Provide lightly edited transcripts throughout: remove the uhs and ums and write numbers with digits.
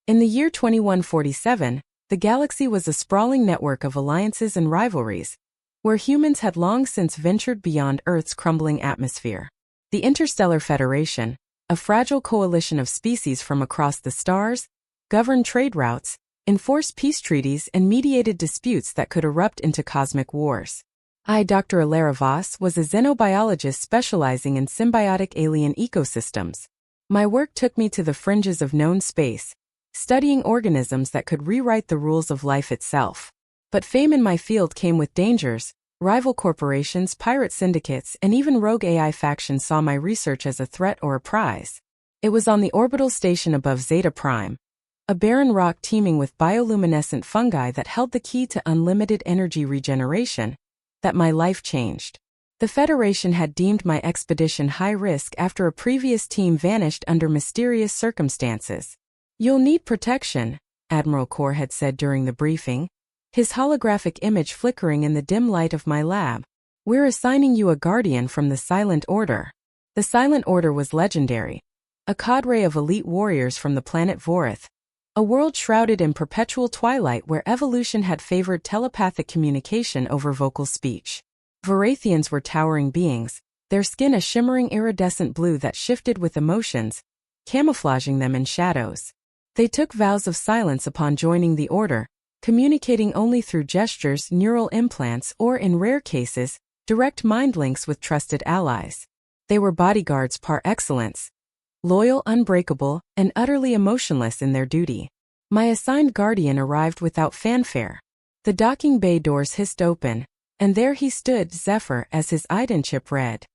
In the year 2147, the galaxy was a sprawling network of alliances and rivalries, where humans had long since ventured beyond Earth's crumbling atmosphere. The Interstellar Federation, a fragile coalition of species from across the stars, governed trade routes, enforced peace treaties, and mediated disputes that could erupt into cosmic wars. I, Dr. Alara Voss, was a xenobiologist specializing in symbiotic alien ecosystems. My work took me to the fringes of known space, studying organisms that could rewrite the rules of life itself. But fame in my field came with dangers. Rival corporations, pirate syndicates, and even rogue AI factions saw my research as a threat or a prize. It was on the orbital station above Zeta Prime, a barren rock teeming with bioluminescent fungi that held the key to unlimited energy regeneration, that my life changed. The Federation had deemed my expedition high risk after a previous team vanished under mysterious circumstances. "You'll need protection," Admiral Core had said during the briefing, his holographic image flickering in the dim light of my lab. "We're assigning you a guardian from the Silent Order." The Silent Order was legendary, a cadre of elite warriors from the planet Vorith, a world shrouded in perpetual twilight where evolution had favored telepathic communication over vocal speech. Vorathians were towering beings, their skin a shimmering iridescent blue that shifted with emotions, camouflaging them in shadows. They took vows of silence upon joining the Order, communicating only through gestures, neural implants, or, in rare cases, direct mind links with trusted allies. They were bodyguards par excellence, loyal, unbreakable, and utterly emotionless in their duty. My assigned guardian arrived without fanfare. The docking bay doors hissed open, and there he stood, Zephyr, as his identity read.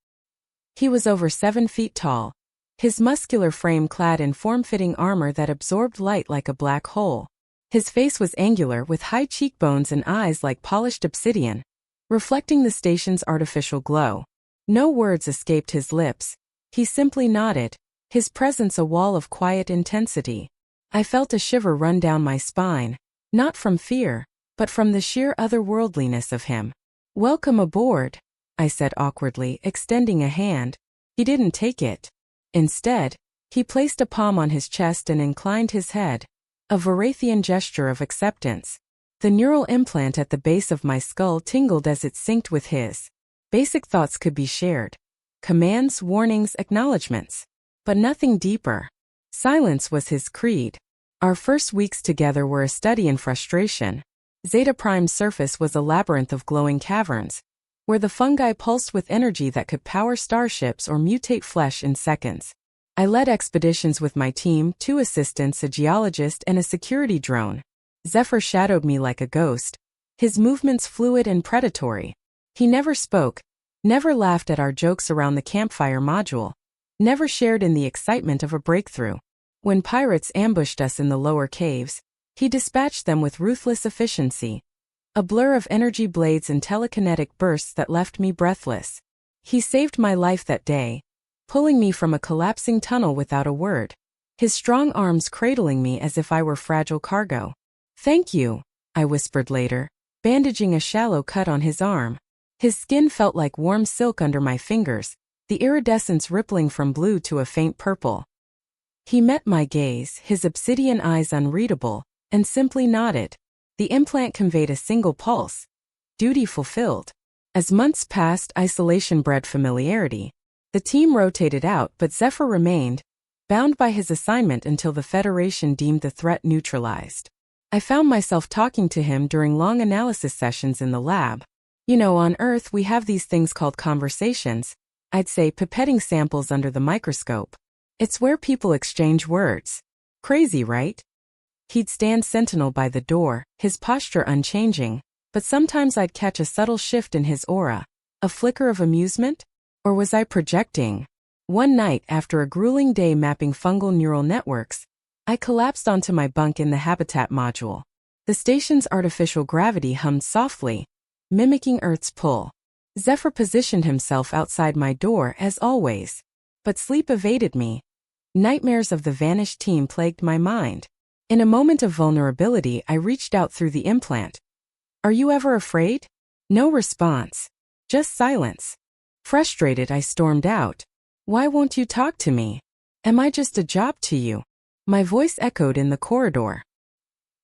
He was over 7 feet tall, his muscular frame clad in form-fitting armor that absorbed light like a black hole. His face was angular with high cheekbones and eyes like polished obsidian, reflecting the station's artificial glow. No words escaped his lips. He simply nodded, his presence a wall of quiet intensity. I felt a shiver run down my spine, not from fear, but from the sheer otherworldliness of him. "Welcome aboard," I said awkwardly, extending a hand. He didn't take it. Instead, he placed a palm on his chest and inclined his head, a Vorathian gesture of acceptance. The neural implant at the base of my skull tingled as it synced with his. Basic thoughts could be shared. Commands, warnings, acknowledgements. But nothing deeper. Silence was his creed. Our first weeks together were a study in frustration. Zeta Prime's surface was a labyrinth of glowing caverns, where the fungi pulsed with energy that could power starships or mutate flesh in seconds. I led expeditions with my team, 2 assistants, a geologist, and a security drone. Zephyr shadowed me like a ghost, his movements fluid and predatory. He never spoke, never laughed at our jokes around the campfire module, never shared in the excitement of a breakthrough. When pirates ambushed us in the lower caves, he dispatched them with ruthless efficiency, a blur of energy blades and telekinetic bursts that left me breathless. He saved my life that day, pulling me from a collapsing tunnel without a word, his strong arms cradling me as if I were fragile cargo. "Thank you," I whispered later, bandaging a shallow cut on his arm. His skin felt like warm silk under my fingers, the iridescence rippling from blue to a faint purple. He met my gaze, his obsidian eyes unreadable, and simply nodded. The implant conveyed a single pulse. Duty fulfilled. As months passed, isolation bred familiarity. The team rotated out, but Zephyr remained, bound by his assignment until the Federation deemed the threat neutralized. I found myself talking to him during long analysis sessions in the lab. You know, on Earth we have these things called conversations. I'd say pipetting samples under the microscope. It's where people exchange words. Crazy, right? He'd stand sentinel by the door, his posture unchanging, but sometimes I'd catch a subtle shift in his aura, a flicker of amusement? Or was I projecting? One night, after a grueling day mapping fungal neural networks, I collapsed onto my bunk in the habitat module. The station's artificial gravity hummed softly, mimicking Earth's pull. Zephyr positioned himself outside my door as always. But sleep evaded me. Nightmares of the vanished team plagued my mind. In a moment of vulnerability, I reached out through the implant. "Are you ever afraid?" No response. Just silence. Frustrated, I stormed out. "Why won't you talk to me? Am I just a job to you?" My voice echoed in the corridor.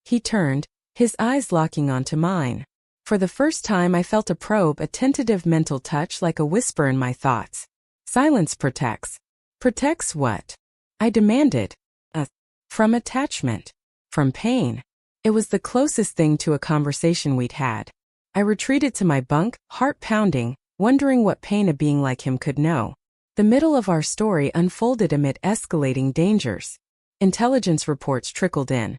He turned, his eyes locking onto mine. For the first time I felt a probe, a tentative mental touch like a whisper in my thoughts. Silence protects. Protects what? I demanded. From attachment. From pain. It was the closest thing to a conversation we'd had. I retreated to my bunk, heart pounding, wondering what pain a being like him could know. The middle of our story unfolded amid escalating dangers. Intelligence reports trickled in.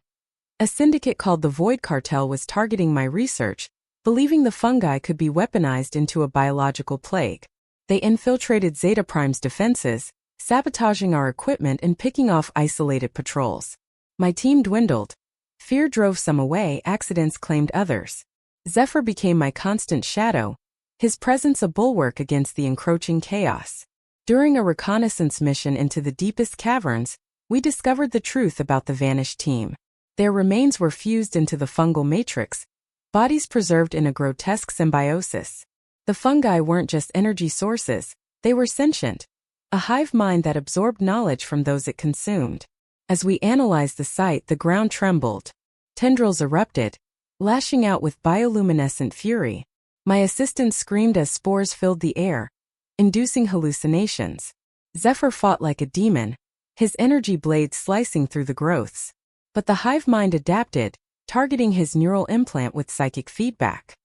A syndicate called the Void Cartel was targeting my research, believing the fungi could be weaponized into a biological plague. They infiltrated Zeta Prime's defenses, sabotaging our equipment and picking off isolated patrols. My team dwindled. Fear drove some away, accidents claimed others. Zephyr became my constant shadow, his presence a bulwark against the encroaching chaos. During a reconnaissance mission into the deepest caverns, we discovered the truth about the vanished team. Their remains were fused into the fungal matrix, bodies preserved in a grotesque symbiosis. The fungi weren't just energy sources, they were sentient, a hive mind that absorbed knowledge from those it consumed. As we analyzed the site, the ground trembled. Tendrils erupted, lashing out with bioluminescent fury. My assistant screamed as spores filled the air, inducing hallucinations. Zephyr fought like a demon, his energy blades slicing through the growths. But the hive mind adapted, targeting his neural implant with psychic feedback.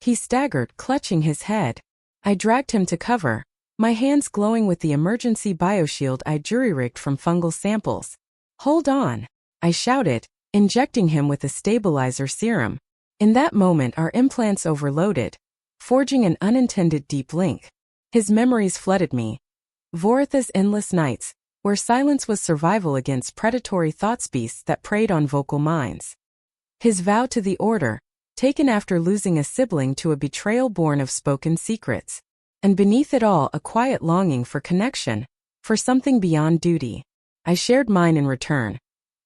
He staggered, clutching his head. I dragged him to cover, my hands glowing with the emergency bioshield I jury-rigged from fungal samples. "Hold on," I shouted, injecting him with a stabilizer serum. In that moment our implants overloaded, forging an unintended deep link. His memories flooded me. Voritha's endless nights, where silence was survival against predatory thoughtsbeasts that preyed on vocal minds. His vow to the Order, taken after losing a sibling to a betrayal born of spoken secrets. And beneath it all a quiet longing for connection, for something beyond duty. I shared mine in return.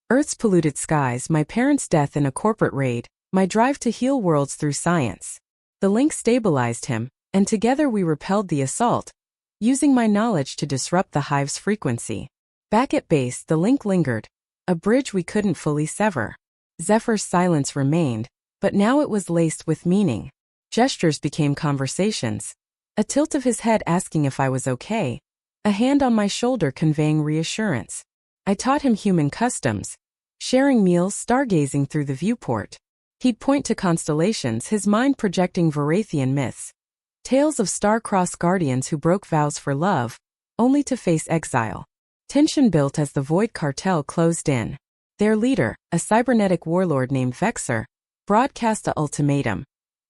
Earth's polluted skies, my parents' death in a corporate raid, my drive to heal worlds through science. The link stabilized him, and together we repelled the assault, using my knowledge to disrupt the hive's frequency. Back at base, the link lingered, a bridge we couldn't fully sever. Zephyr's silence remained, but now it was laced with meaning. Gestures became conversations. A tilt of his head asking if I was okay, a hand on my shoulder conveying reassurance. I taught him human customs, sharing meals, stargazing through the viewport. He'd point to constellations, his mind projecting Vorathian myths. Tales of star-crossed guardians who broke vows for love, only to face exile. Tension built as the Void Cartel closed in. Their leader, a cybernetic warlord named Vexer, broadcast an ultimatum.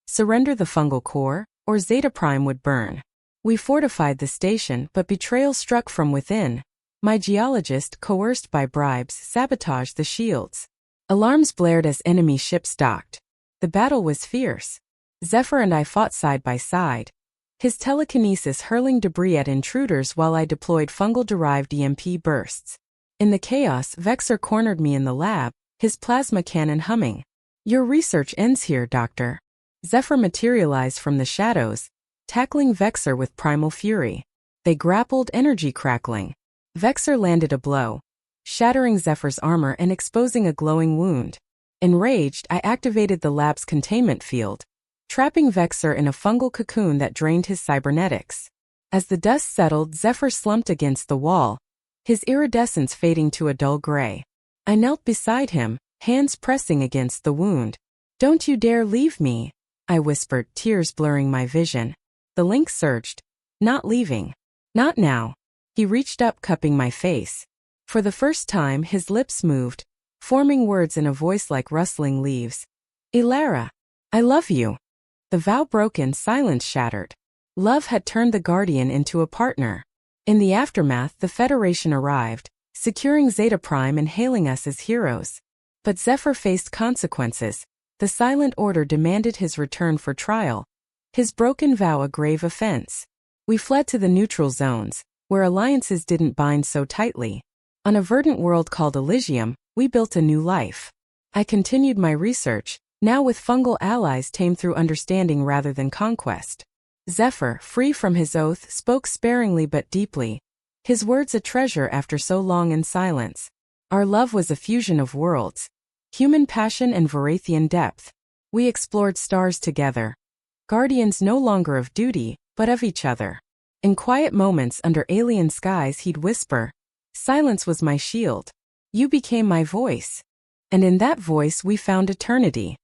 Surrender the fungal core, or Zeta Prime would burn. We fortified the station, but betrayal struck from within. My geologist, coerced by bribes, sabotaged the shields. Alarms blared as enemy ships docked. The battle was fierce. Zephyr and I fought side by side, his telekinesis hurling debris at intruders while I deployed fungal-derived EMP bursts. In the chaos, Vexer cornered me in the lab, his plasma cannon humming. "Your research ends here, Doctor." Zephyr materialized from the shadows, tackling Vexer with primal fury. They grappled, energy crackling. Vexer landed a blow, shattering Zephyr's armor and exposing a glowing wound. Enraged, I activated the lab's containment field, trapping Vexer in a fungal cocoon that drained his cybernetics. As the dust settled, Zephyr slumped against the wall, his iridescence fading to a dull gray. I knelt beside him, hands pressing against the wound. "Don't you dare leave me," I whispered, tears blurring my vision. The link surged. "Not leaving. Not now." He reached up, cupping my face. For the first time, his lips moved, forming words in a voice like rustling leaves. "Ilara, I love you." The vow broken, silence shattered. Love had turned the Guardian into a partner. In the aftermath, the Federation arrived, securing Zeta Prime and hailing us as heroes. But Zephyr faced consequences. The Silent Order demanded his return for trial, his broken vow a grave offense. We fled to the neutral zones, where alliances didn't bind so tightly. On a verdant world called Elysium, we built a new life. I continued my research, now with fungal allies tamed through understanding rather than conquest. Zephyr, free from his oath, spoke sparingly but deeply, his words a treasure after so long in silence. Our love was a fusion of worlds, human passion and Varathian depth. We explored stars together, guardians no longer of duty, but of each other. In quiet moments under alien skies he'd whisper, "Silence was my shield. You became my voice." And in that voice we found eternity.